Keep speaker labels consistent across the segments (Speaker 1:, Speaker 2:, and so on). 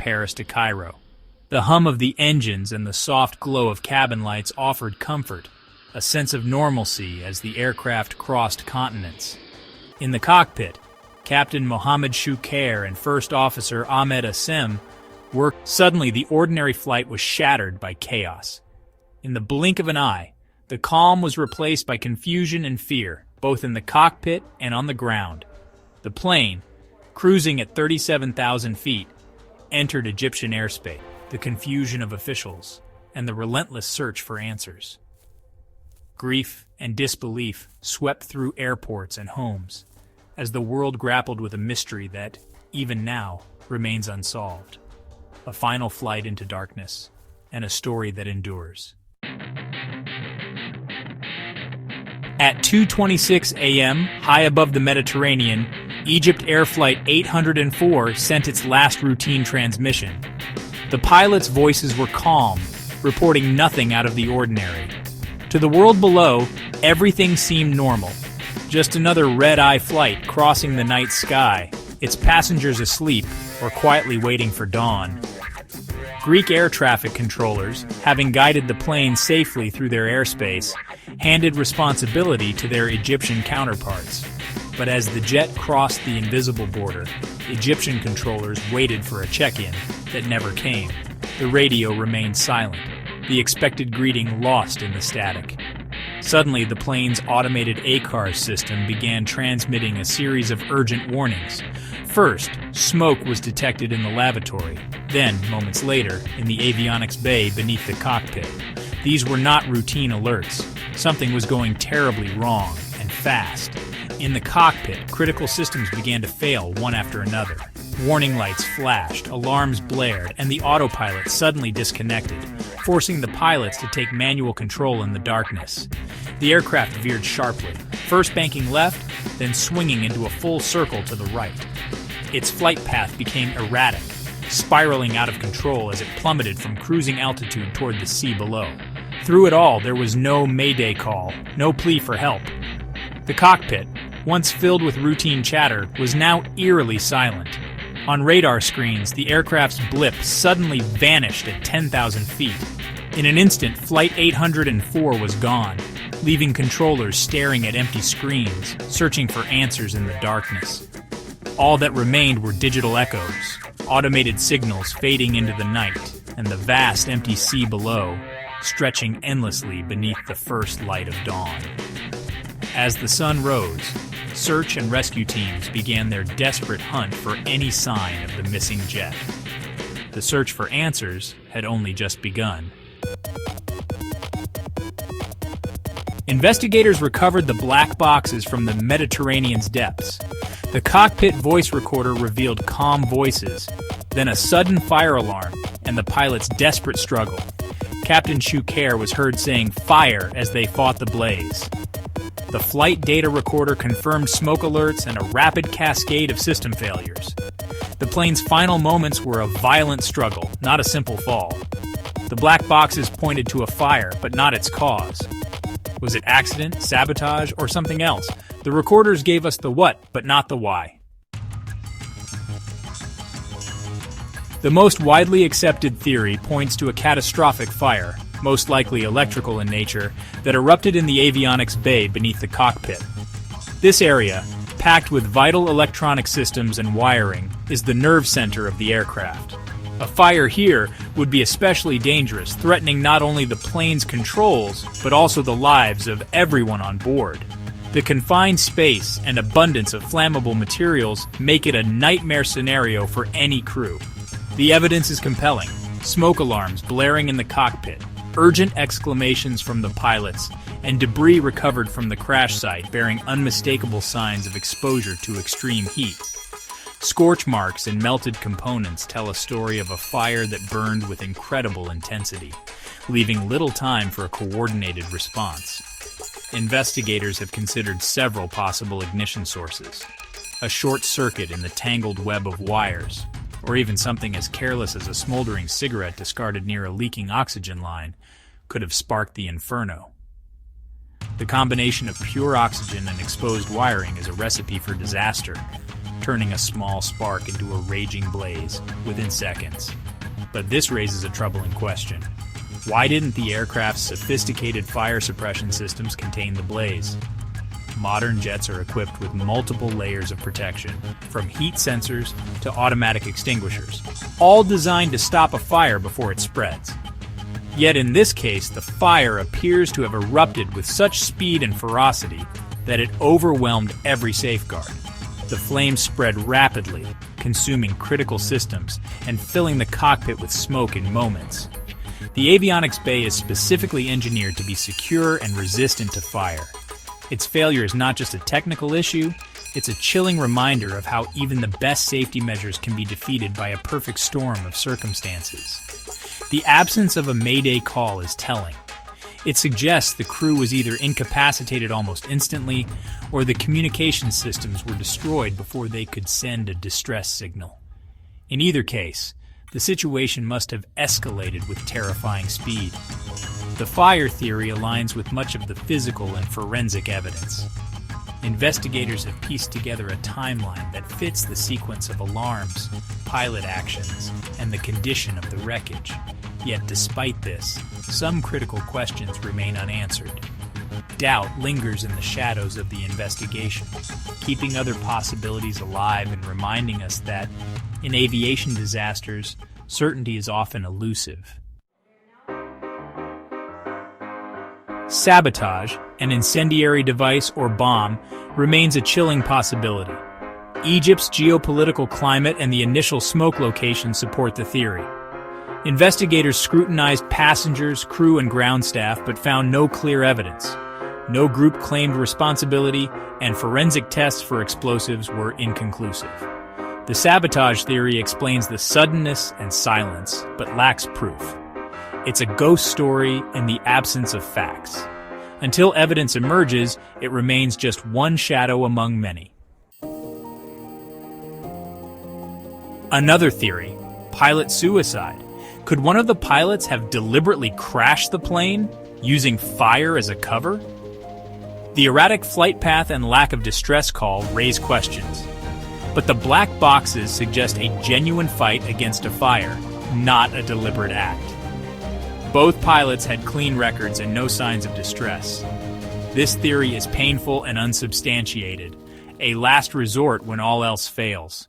Speaker 1: Paris to Cairo. The hum of the engines and the soft glow of cabin lights offered comfort, a sense of normalcy as the aircraft crossed continents. In the cockpit, Captain Mohammed Shoukair and First Officer Ahmed Assem worked. Suddenly, the ordinary flight was shattered by chaos. In the blink of an eye, the calm was replaced by confusion and fear, both in the cockpit and on the ground. The plane, cruising at 37,000 feet, entered Egyptian airspace. The confusion of officials, and the relentless search for answers. Grief and disbelief swept through airports and homes, as the world grappled with a mystery that, even now, remains unsolved. A final flight into darkness, and a story that endures. At 2:26 a.m., high above the Mediterranean, EgyptAir Flight 804 sent its last routine transmission. The pilots' voices were calm, reporting nothing out of the ordinary. To the world below, everything seemed normal. Just another red-eye flight crossing the night sky, its passengers asleep or quietly waiting for dawn. Greek air traffic controllers, having guided the plane safely through their airspace, handed responsibility to their Egyptian counterparts. But as the jet crossed the invisible border, Egyptian controllers waited for a check-in that never came. The radio remained silent, the expected greeting lost in the static. Suddenly, the plane's automated ACARS system began transmitting a series of urgent warnings. First, smoke was detected in the lavatory. Then, moments later, in the avionics bay beneath the cockpit. These were not routine alerts. Something was going terribly wrong, and fast. In the cockpit, critical systems began to fail one after another. Warning lights flashed, alarms blared, and the autopilot suddenly disconnected, forcing the pilots to take manual control in the darkness. The aircraft veered sharply, first banking left, then swinging into a full circle to the right. Its flight path became erratic, spiraling out of control as it plummeted from cruising altitude toward the sea below. Through it all, there was no mayday call, no plea for help. The cockpit, once filled with routine chatter, was now eerily silent. On radar screens, the aircraft's blip suddenly vanished at 10,000 feet. In an instant, Flight 804 was gone, leaving controllers staring at empty screens, searching for answers in the darkness. All that remained were digital echoes, automated signals fading into the night, and the vast empty sea below, stretching endlessly beneath the first light of dawn. As the sun rose, search and rescue teams began their desperate hunt for any sign of the missing jet. The search for answers had only just begun. Investigators recovered the black boxes from the Mediterranean's depths. The cockpit voice recorder revealed calm voices, then a sudden fire alarm, and the pilot's desperate struggle. Captain Shoukair was heard saying "fire" as they fought the blaze. The flight data recorder confirmed smoke alerts and a rapid cascade of system failures. The plane's final moments were a violent struggle, not a simple fall. The black boxes pointed to a fire, but not its cause. Was it accident, sabotage, or something else? The recorders gave us the what, but not the why. The most widely accepted theory points to a catastrophic fire, most likely electrical in nature, that erupted in the avionics bay beneath the cockpit. This area, packed with vital electronic systems and wiring, is the nerve center of the aircraft. A fire here would be especially dangerous, threatening not only the plane's controls, but also the lives of everyone on board. The confined space and abundance of flammable materials make it a nightmare scenario for any crew. The evidence is compelling. Smoke alarms blaring in the cockpit, urgent exclamations from the pilots, and debris recovered from the crash site bearing unmistakable signs of exposure to extreme heat. Scorch marks and melted components tell a story of a fire that burned with incredible intensity, leaving little time for a coordinated response. Investigators have considered several possible ignition sources. A short circuit in the tangled web of wires, or even something as careless as a smoldering cigarette discarded near a leaking oxygen line, could have sparked the inferno. The combination of pure oxygen and exposed wiring is a recipe for disaster. turning a small spark into a raging blaze within seconds. But this raises a troubling question. Why didn't the aircraft's sophisticated fire suppression systems contain the blaze? Modern jets are equipped with multiple layers of protection, from heat sensors to automatic extinguishers, all designed to stop a fire before it spreads. Yet in this case, the fire appears to have erupted with such speed and ferocity that it overwhelmed every safeguard. The flames spread rapidly, consuming critical systems and filling the cockpit with smoke in moments. The avionics bay is specifically engineered to be secure and resistant to fire. Its failure is not just a technical issue, it's a chilling reminder of how even the best safety measures can be defeated by a perfect storm of circumstances. The absence of a mayday call is telling. It suggests the crew was either incapacitated almost instantly, or the communication systems were destroyed before they could send a distress signal. In either case, the situation must have escalated with terrifying speed. The fire theory aligns with much of the physical and forensic evidence. Investigators have pieced together a timeline that fits the sequence of alarms, pilot actions, and the condition of the wreckage. Yet despite this, some critical questions remain unanswered. Doubt lingers in the shadows of the investigation, keeping other possibilities alive and reminding us that, in aviation disasters, certainty is often elusive. Sabotage, an incendiary device or bomb, remains a chilling possibility. Egypt's geopolitical climate and the initial smoke location support the theory. Investigators scrutinized passengers, crew, and ground staff but found no clear evidence. No group claimed responsibility, and forensic tests for explosives were inconclusive. The sabotage theory explains the suddenness and silence, but lacks proof. It's a ghost story in the absence of facts. Until evidence emerges, it remains just one shadow among many. Another theory, pilot suicide. Could one of the pilots have deliberately crashed the plane, using fire as a cover? The erratic flight path and lack of distress call raise questions. But the black boxes suggest a genuine fight against a fire, not a deliberate act. Both pilots had clean records and no signs of distress. This theory is painful and unsubstantiated, a last resort when all else fails.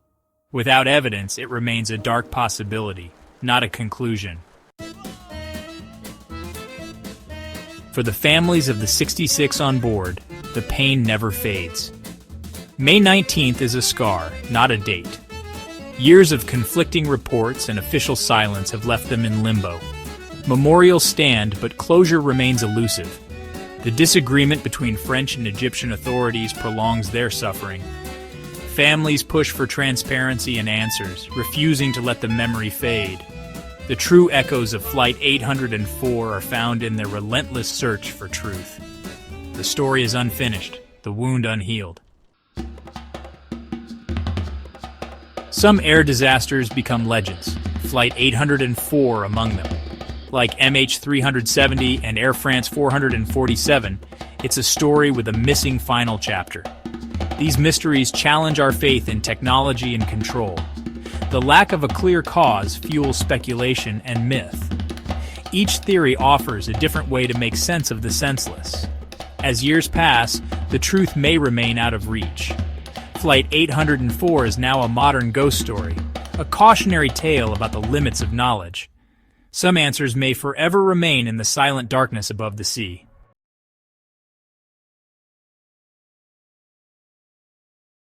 Speaker 1: Without evidence, it remains a dark possibility, not a conclusion. For the families of the 66 on board, the pain never fades. May 19th is a scar, not a date. Years of conflicting reports and official silence have left them in limbo. Memorials stand, but closure remains elusive. The disagreement between French and Egyptian authorities prolongs their suffering. Families push for transparency and answers, refusing to let the memory fade. The true echoes of Flight 804 are found in their relentless search for truth. The story is unfinished, the wound unhealed. Some air disasters become legends, Flight 804 among them. Like MH370 and Air France 447, it's a story with a missing final chapter. These mysteries challenge our faith in technology and control. The lack of a clear cause fuels speculation and myth. Each theory offers a different way to make sense of the senseless. As years pass, the truth may remain out of reach. Flight 804 is now a modern ghost story, a cautionary tale about the limits of knowledge. Some answers may forever remain in the silent darkness above the sea.